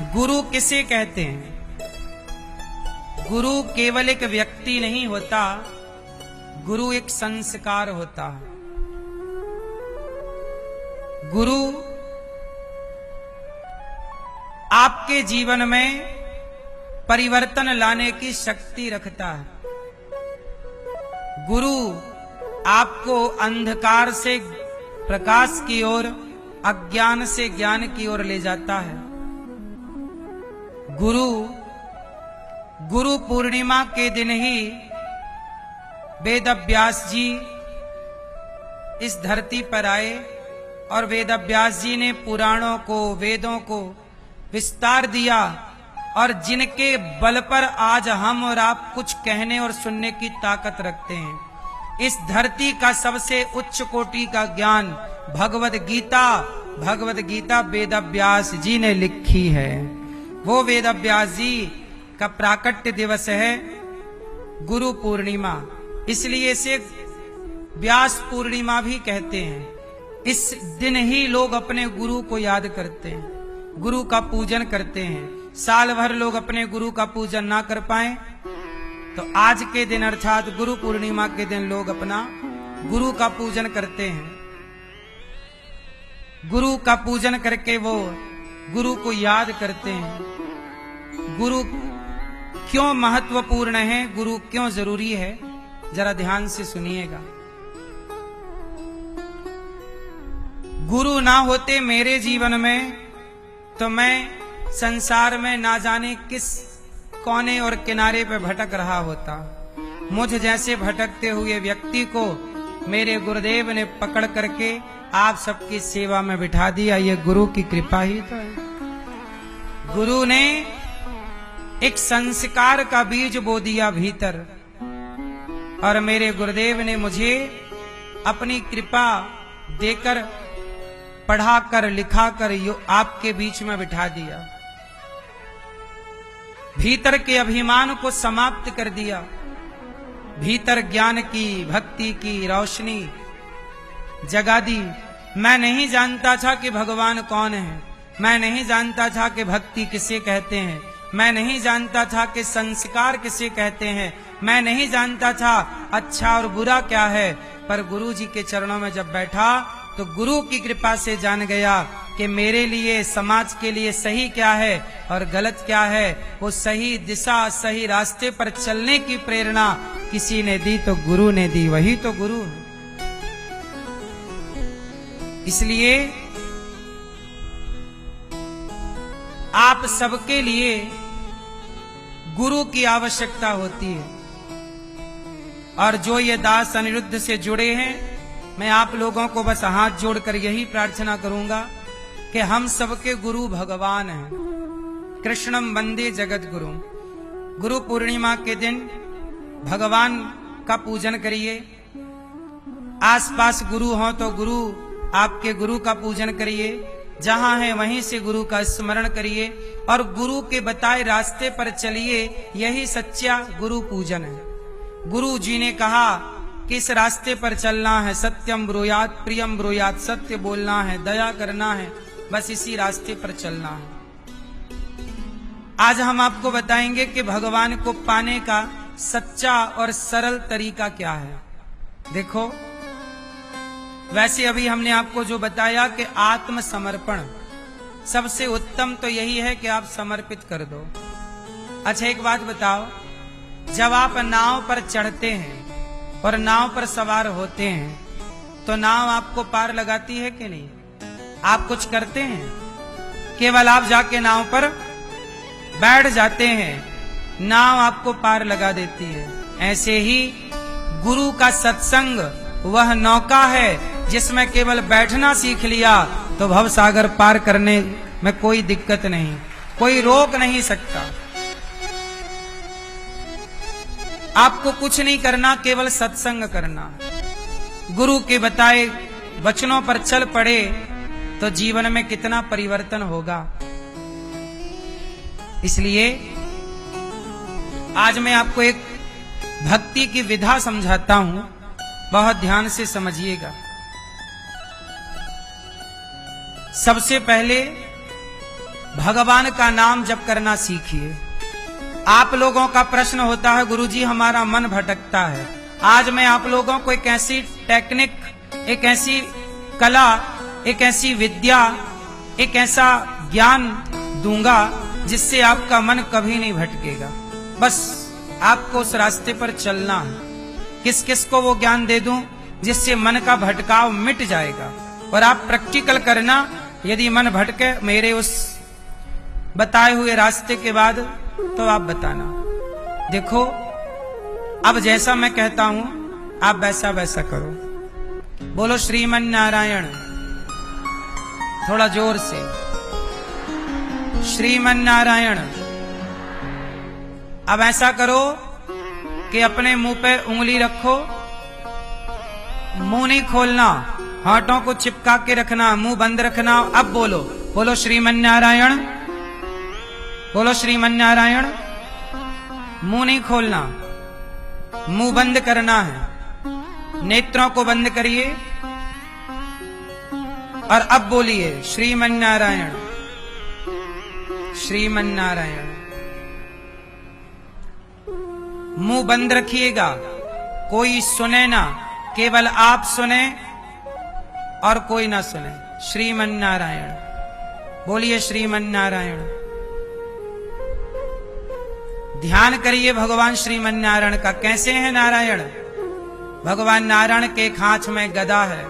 गुरु किसे कहते हैं? गुरु केवल एक व्यक्ति नहीं होता, गुरु एक संस्कार होता है। गुरु आपके जीवन में परिवर्तन लाने की शक्ति रखता है। गुरु आपको अंधकार से प्रकाश की ओर, अज्ञान से ज्ञान की ओर ले जाता है। गुरु पूर्णिमा के दिन ही वेद व्यास जी इस धरती पर आए और वेद व्यास जी ने पुराणों को, वेदों को विस्तार दिया, और जिनके बल पर आज हम और आप कुछ कहने और सुनने की ताकत रखते हैं। इस धरती का सबसे उच्च कोटि का ज्ञान भगवद गीता वेद व्यास जी ने लिखी है। वो वेद व्यास जी का प्राकट्य दिवस है गुरु पूर्णिमा, इसलिए इसे व्यास पूर्णिमा भी कहते हैं। इस दिन ही लोग अपने गुरु को याद करते हैं, गुरु का पूजन करते हैं। साल भर लोग अपने गुरु का पूजन ना कर पाए तो आज के दिन अर्थात गुरु पूर्णिमा के दिन लोग अपना गुरु का पूजन करते हैं। गुरु का पूजन करके वो गुरु को याद करते हैं। गुरु क्यों महत्वपूर्ण है, गुरु क्यों जरूरी है, जरा ध्यान से सुनिएगा। गुरु ना होते मेरे जीवन में तो मैं संसार में ना जाने किस कोने और किनारे पे भटक रहा होता। मुझ जैसे भटकते हुए व्यक्ति को मेरे गुरुदेव ने पकड़ करके आप सबकी सेवा में बिठा दिया। ये गुरु की कृपा ही तो है। गुरु ने एक संस्कार का बीज बो दिया भीतर, और मेरे गुरुदेव ने मुझे अपनी कृपा देकर, पढ़ाकर, लिखाकर आपके बीच में बिठा दिया। भीतर के अभिमान को समाप्त कर दिया। भीतर ज्ञान की, भक्ति की रोशनी जगा दी। मैं नहीं जानता था कि भगवान कौन है, मैं नहीं जानता था कि भक्ति किसे कहते हैं, मैं नहीं जानता था कि संस्कार किसे कहते हैं, मैं नहीं जानता था अच्छा और बुरा क्या है। पर गुरु जी के चरणों में जब बैठा तो गुरु की कृपा से जान गया कि मेरे लिए, समाज के लिए सही क्या है और गलत क्या है। वो सही दिशा, सही रास्ते पर चलने की प्रेरणा किसी ने दी तो गुरु ने दी, वही तो गुरु है। इसलिए आप सबके लिए गुरु की आवश्यकता होती है। और जो ये दास अनिरुद्ध से जुड़े हैं, मैं आप लोगों को बस हाथ जोड़कर यही प्रार्थना करूंगा कि हम सबके गुरु भगवान हैं। कृष्णम वंदे जगत गुरु। गुरु पूर्णिमा के दिन भगवान का पूजन करिए। आसपास गुरु हो तो गुरु, आपके गुरु का पूजन करिए। जहां है वहीं से गुरु का स्मरण करिए और गुरु के बताए रास्ते पर चलिए। यही सच्चा गुरु पूजन है। गुरु जी ने कहा किस रास्ते पर चलना है, सत्यम ब्रूयात प्रियम ब्रूयात, सत्य बोलना है, दया करना है, बस इसी रास्ते पर चलना है। आज हम आपको बताएंगे कि भगवान को पाने का सच्चा और सरल तरीका क्या है। देखो, वैसे अभी हमने आपको जो बताया कि आत्मसमर्पण, सबसे उत्तम तो यही है कि आप समर्पित कर दो। अच्छा एक बात बताओ, जब आप नाव पर चढ़ते हैं और नाव पर सवार होते हैं तो नाव आपको पार लगाती है कि नहीं? आप कुछ करते हैं? केवल आप जाके नाव पर बैठ जाते हैं, नाव आपको पार लगा देती है। ऐसे ही गुरु का सत्संग वह नौका है जिसमें केवल बैठना सीख लिया तो भव सागर पार करने में कोई दिक्कत नहीं, कोई रोक नहीं सकता। आपको कुछ नहीं करना, केवल सत्संग करना। गुरु के बताए वचनों पर चल पड़े तो जीवन में कितना परिवर्तन होगा। इसलिए आज मैं आपको एक भक्ति की विधा समझाता हूं, बहुत ध्यान से समझिएगा। सबसे पहले भगवान का नाम जप करना सीखिए। आप लोगों का प्रश्न होता है, गुरुजी हमारा मन भटकता है। आज मैं आप लोगों को एक ऐसी टेक्निक, एक ऐसी कला, एक ऐसी विद्या, एक ऐसा ज्ञान दूंगा जिससे आपका मन कभी नहीं भटकेगा। बस आपको उस रास्ते पर चलना है। किस किस को वो ज्ञान दे दूं जिससे मन का भटकाव मिट जाएगा। और आप प्रैक्टिकल करना, यदि मन भटके मेरे उस बताए हुए रास्ते के बाद तो आप बताना। देखो अब जैसा मैं कहता हूं आप वैसा वैसा करो। बोलो श्रीमन नारायण, थोड़ा जोर से, श्रीमन नारायण। अब ऐसा करो कि अपने मुंह पे उंगली रखो, मुंह नहीं खोलना, होठों को चिपका के रखना, मुंह बंद रखना। अब बोलो, बोलो श्रीमन नारायण, बोलो श्रीमन नारायण। मुंह नहीं खोलना, मुंह बंद करना है, नेत्रों को बंद करिए और अब बोलिए श्रीमन नारायण, श्रीमन नारायण। मुंह बंद रखिएगा, कोई सुने ना, केवल आप सुने और कोई ना सुने। श्रीमन नारायण बोलिए, श्रीमन नारायण। ध्यान करिए भगवान श्रीमन नारायण का। कैसे है नारायण? भगवान नारायण के एक हाथ में गदा है,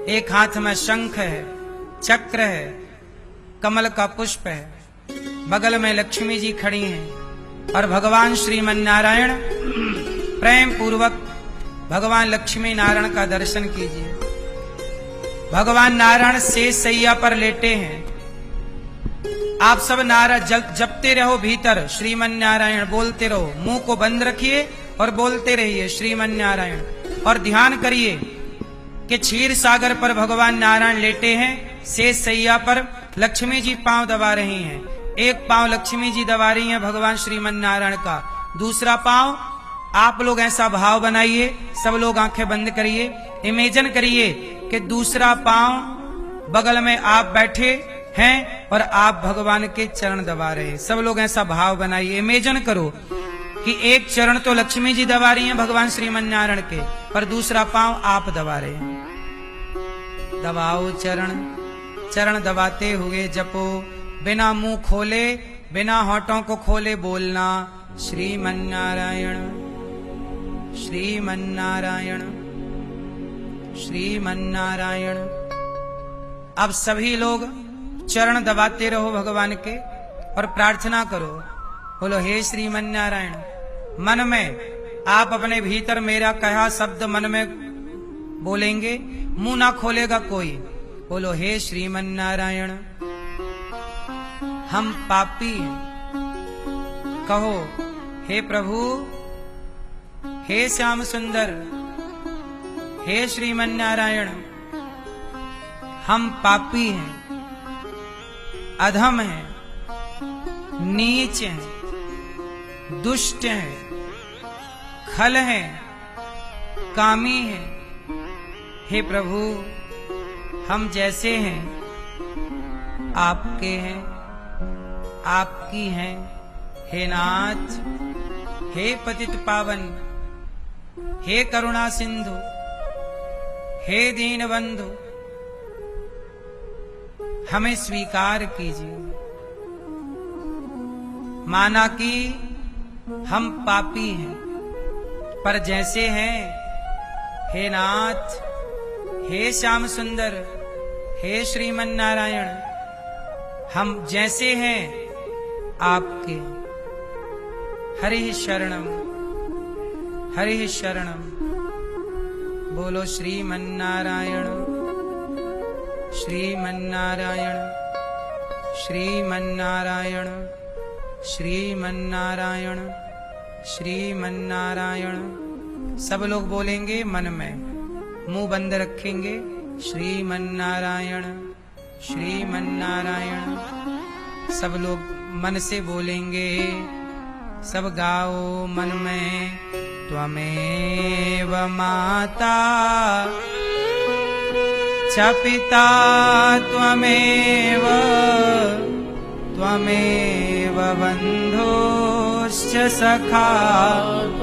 एक हाथ में शंख है, चक्र है, कमल का पुष्प है, बगल में लक्ष्मी जी खड़ी हैं और भगवान श्रीमन नारायण प्रेम पूर्वक भगवान लक्ष्मी नारायण का दर्शन कीजिए। भगवान नारायण शेष सैया पर लेटे हैं। आप सब नारायण जपते रहो भीतर, श्रीमन नारायण बोलते रहो। मुंह को बंद रखिए और बोलते रहिए श्रीमन नारायण। और ध्यान करिए कि क्षीर सागर पर भगवान नारायण लेटे हैं, शेष सैया पर लक्ष्मी जी पांव दबा रही हैं। एक पांव लक्ष्मी जी दबा रही हैं भगवान श्रीमन नारायण का, दूसरा पांव आप लोग ऐसा भाव बनाइए, सब लोग आंखें बंद करिए, इमेजिन करिए कि दूसरा पांव बगल में आप बैठे हैं और आप भगवान के चरण दबा रहे हैं। सब लोग ऐसा भाव बनाइए, इमेजिन करो कि एक चरण तो लक्ष्मी जी दबा रही हैं भगवान श्रीमन नारायण के, पर दूसरा पांव आप दबा रहे हैं। दबाओ चरण, चरण दबाते हुए जपो, बिना मुंह खोले, बिना होठों को खोले बोलना श्रीमन नारायण, श्रीमन नारायण, श्रीमन नारायण। अब सभी लोग चरण दबाते रहो भगवान के और प्रार्थना करो। बोलो हे श्रीमन नारायण। मन में आप अपने भीतर मेरा कहा शब्द मन में बोलेंगे, मुंह ना खोलेगा कोई। बोलो हे श्रीमन नारायण, हम पापी हैं। कहो हे प्रभु, हे श्याम सुंदर, हे श्रीमन नारायण, हम पापी हैं, अधम हैं, नीच हैं, दुष्ट हैं, खल हैं, कामी हैं। हे प्रभु, हम जैसे हैं आपके हैं, आपकी हैं। हे नाथ, हे पतित पावन, हे करुणा सिंधु, हे दीन बंधु, हमें स्वीकार कीजिए। माना कि हम पापी हैं, पर जैसे हैं, हे नाथ, हे श्याम सुंदर, हे श्रीमन नारायण, हम जैसे हैं आपके। हरि शरणम, हरि शरणम। बोलो श्रीमन नारायण, श्रीमन नारायण, श्रीमन नारायण, श्रीमन नारायण, श्रीमन नारायण। सब लोग बोलेंगे मन में, मुंह बंद रखेंगे। श्रीमन नारायण, श्रीमन नारायण। सब लोग मन से बोलेंगे, सब गाओ मन में। त्वमेव माता च पिता त्वमेव, त्वमेव बन्धुश्च सखा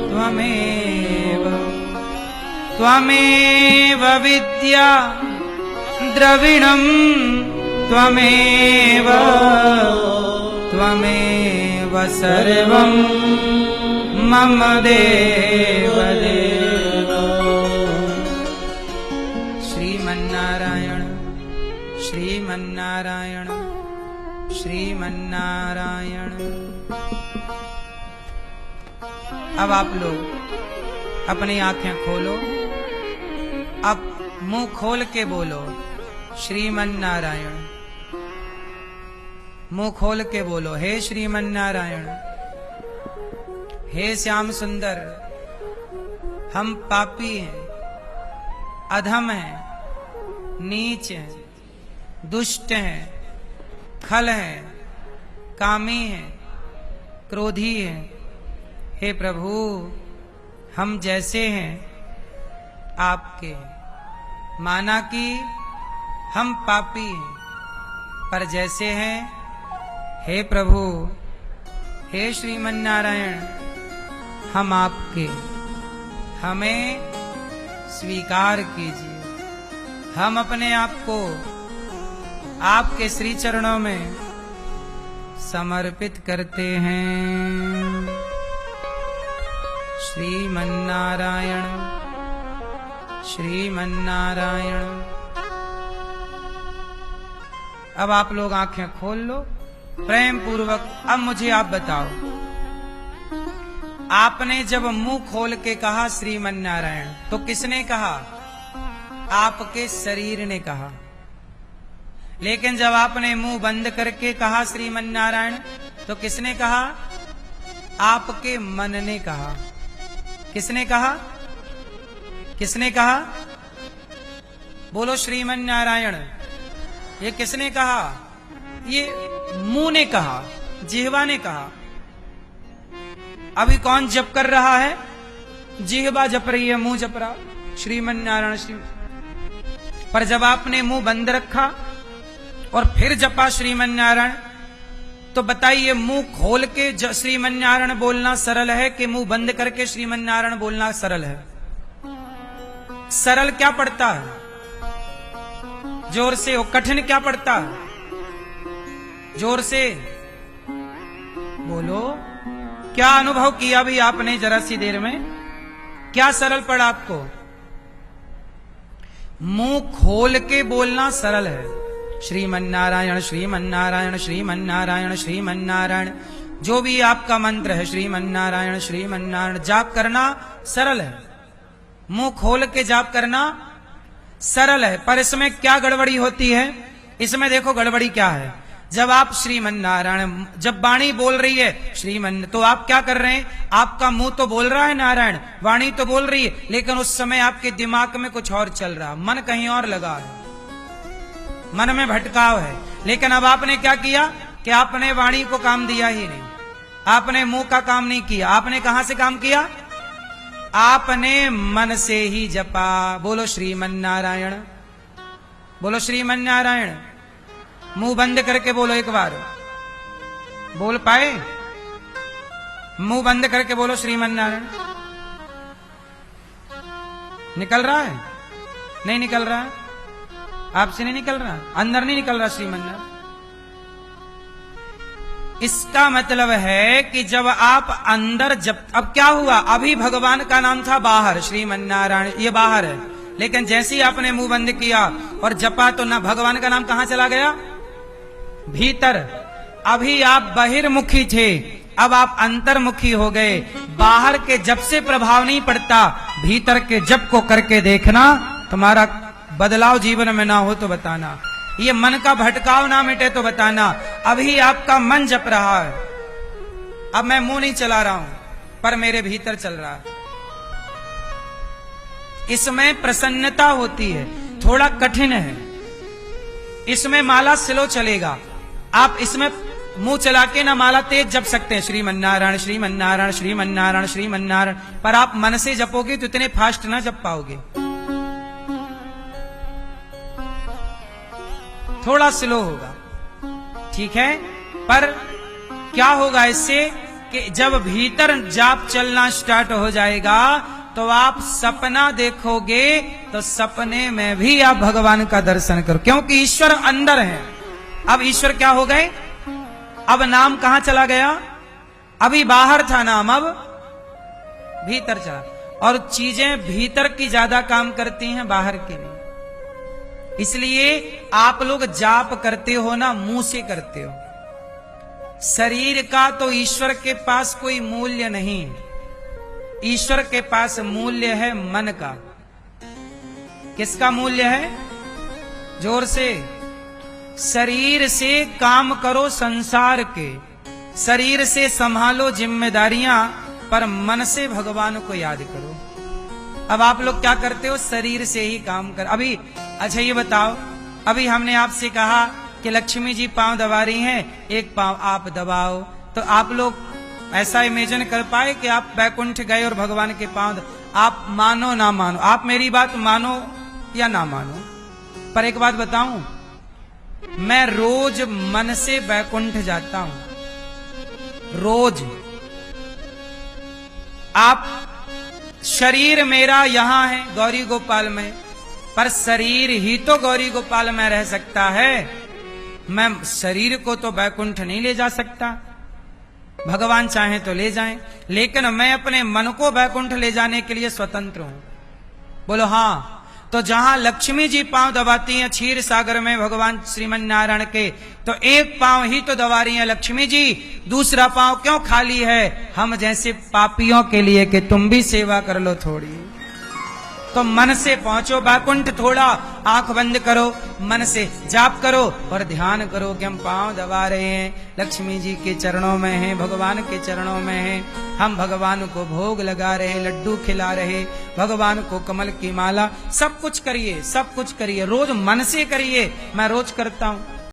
त्वमेव त्वमेव विद्या द्रविणम् त्वमेव त्वमेव सर्वं मम देव देव। श्रीमन्नारायण श्रीमन्नारायण श्रीमन्नारायण। अब आप लोग अपनी आंखें खोलो, अब मुंह खोल के बोलो श्रीमन्नारायण। मुंह खोल के बोलो हे श्रीमन्नारायण, हे श्याम सुंदर, हम पापी हैं, अधम हैं, नीच हैं, दुष्ट हैं, खल हैं, कामी हैं, क्रोधी हैं। हे प्रभु, हम जैसे हैं आपके हैं। माना कि हम पापी हैं, पर जैसे हैं हे प्रभु, हे श्रीमन्नारायण, हम आपके, हमें स्वीकार कीजिए। हम अपने आप को आपके श्री चरणों में समर्पित करते हैं। श्रीमन्नारायण श्रीमन्नारायण। अब आप लोग आंखें खोल लो प्रेम पूर्वक। अब मुझे आप बताओ, आपने जब मुंह खोल के कहा श्रीमन्नारायण, तो किसने कहा? आपके शरीर ने कहा। लेकिन जब आपने मुंह बंद करके कहा श्रीमन्नारायण, तो किसने कहा? आपके मन ने कहा। किसने कहा? किसने कहा? बोलो श्रीमन्नारायण। ये किसने कहा? ये मुंह ने कहा, जिह्वा ने कहा। अभी कौन जप कर रहा है? जिह्वा जप रही है, मुंह जप रहा श्रीमन्नारायण श्री। पर जब आपने मुंह बंद रखा और फिर जपा श्रीमन्नारायण, तो बताइए मुंह खोल के श्रीमन्नारायण बोलना सरल है कि मुंह बंद करके श्रीमन्नारायण बोलना सरल है? सरल क्या पड़ता है? जोर से हो। कठिन क्या पड़ता है? जोर से बोलो। क्या अनुभव किया भी आपने जरा सी देर में? क्या सरल पड़ा आपको? मुंह खोल के बोलना सरल है। श्रीमन्नारायण श्रीमन्नारायण श्रीमन्नारायण श्रीमन्नारायण, जो भी आपका मंत्र है श्रीमन्नारायण श्रीमन्नारायण, जाप करना सरल है। मुंह खोल के जाप करना सरल है। पर इसमें क्या गड़बड़ी होती है? इसमें देखो गड़बड़ी क्या है। जब आप श्रीमन्नारायण, जब वाणी बोल रही है श्रीमन, तो आप क्या कर रहे हैं? आपका मुंह तो बोल रहा है नारायण, वाणी तो बोल रही है, लेकिन उस समय आपके दिमाग में कुछ और चल रहा, मन कहीं और लगा है, मन में भटकाव है। लेकिन अब आपने क्या किया कि आपने वाणी को काम दिया ही नहीं, आपने मुंह का काम नहीं किया। आपने कहां से काम किया? आपने मन से ही जपा। बोलो श्रीमन्नारायण, बोलो श्रीमन्नारायण। मुंह बंद करके बोलो एक बार। बोल पाए? मुंह बंद करके बोलो श्रीमन्नारायण। निकल रहा है? नहीं निकल रहा है? आपसे नहीं निकल रहा, अंदर नहीं निकल रहा श्रीमन्नारायण। इसका मतलब है कि जब आप अंदर जब, अब क्या हुआ? अभी भगवान का नाम था बाहर, श्रीमन्नारायण ये बाहर है, लेकिन जैसे ही आपने मुंह बंद किया और जपा, तो ना भगवान का नाम कहां चला गया? भीतर। अभी आप बहिर्मुखी थे, अब आप अंतर्मुखी हो गए। बाहर के जप से प्रभाव नहीं पड़ता, भीतर के जप को करके देखना, तुम्हारा बदलाव जीवन में ना हो तो बताना, ये मन का भटकाव ना मिटे तो बताना। अभी आपका मन जप रहा है, अब मैं मुंह नहीं चला रहा हूं, पर मेरे भीतर चल रहा है। इसमें प्रसन्नता होती है, थोड़ा कठिन है। इसमें माला स्लो चलेगा, आप इसमें मुंह चला के ना माला तेज जप सकते हैं, श्रीमन्नारायण श्रीमन्नारायण श्रीमन्नारायण श्रीमन्नारायण, पर आप मन से जपोगे तो इतने फास्ट ना जप पाओगे, थोड़ा स्लो होगा। ठीक है? पर क्या होगा इससे कि जब भीतर जाप चलना स्टार्ट हो जाएगा तो आप सपना देखोगे तो सपने में भी आप भगवान का दर्शन करो, क्योंकि ईश्वर अंदर है। अब ईश्वर क्या हो गए, अब नाम कहां चला गया, अभी बाहर था नाम, अब भीतर चला। और चीजें भीतर की ज्यादा काम करती हैं, बाहर की नहीं। इसलिए आप लोग जाप करते हो ना, मुंह से करते हो। शरीर का तो ईश्वर के पास कोई मूल्य नहीं है, ईश्वर के पास मूल्य है मन का। किसका मूल्य है, जोर से, शरीर से काम करो संसार के, शरीर से संभालो जिम्मेदारियां, पर मन से भगवान को याद करो। अब आप लोग क्या करते हो, शरीर से ही काम कर। अभी अच्छा ये बताओ, अभी हमने आपसे कहा कि लक्ष्मी जी पांव दबा रही हैं, एक पांव आप दबाओ, तो आप लोग ऐसा इमेजिन कर पाए कि आप बैकुंठ गए और भगवान के पांव, आप मानो ना मानो, आप मेरी बात मानो या ना मानो, पर एक बात बताऊं, मैं रोज मन से बैकुंठ जाता हूं, रोज। आप, शरीर मेरा यहां है गौरी गोपाल में, पर शरीर ही तो गौरी गोपाल में रह सकता है, मैं शरीर को तो बैकुंठ नहीं ले जा सकता। भगवान चाहे तो ले जाएं, लेकिन मैं अपने मन को बैकुंठ ले जाने के लिए स्वतंत्र हूं। बोलो हाँ। तो जहां लक्ष्मी जी पांव दबाती हैं क्षीर सागर में भगवान श्रीमन नारायण के, तो एक पांव ही तो दबा रही है लक्ष्मी जी, दूसरा पांव क्यों खाली है हम जैसे पापियों के लिए कि तुम भी सेवा कर लो थोड़ी। तो मन से पहुंचो बैकुंठ, थोड़ा आंख बंद करो, मन से जाप करो और ध्यान करो कि हम पांव दबा रहे हैं, लक्ष्मी जी के चरणों में हैं, भगवान के चरणों में हैं, हम भगवान को भोग लगा रहे हैं, लड्डू खिला रहे, भगवान को कमल की माला, सब कुछ करिए, सब कुछ करिए, रोज मन से करिए। मैं रोज करता हूं।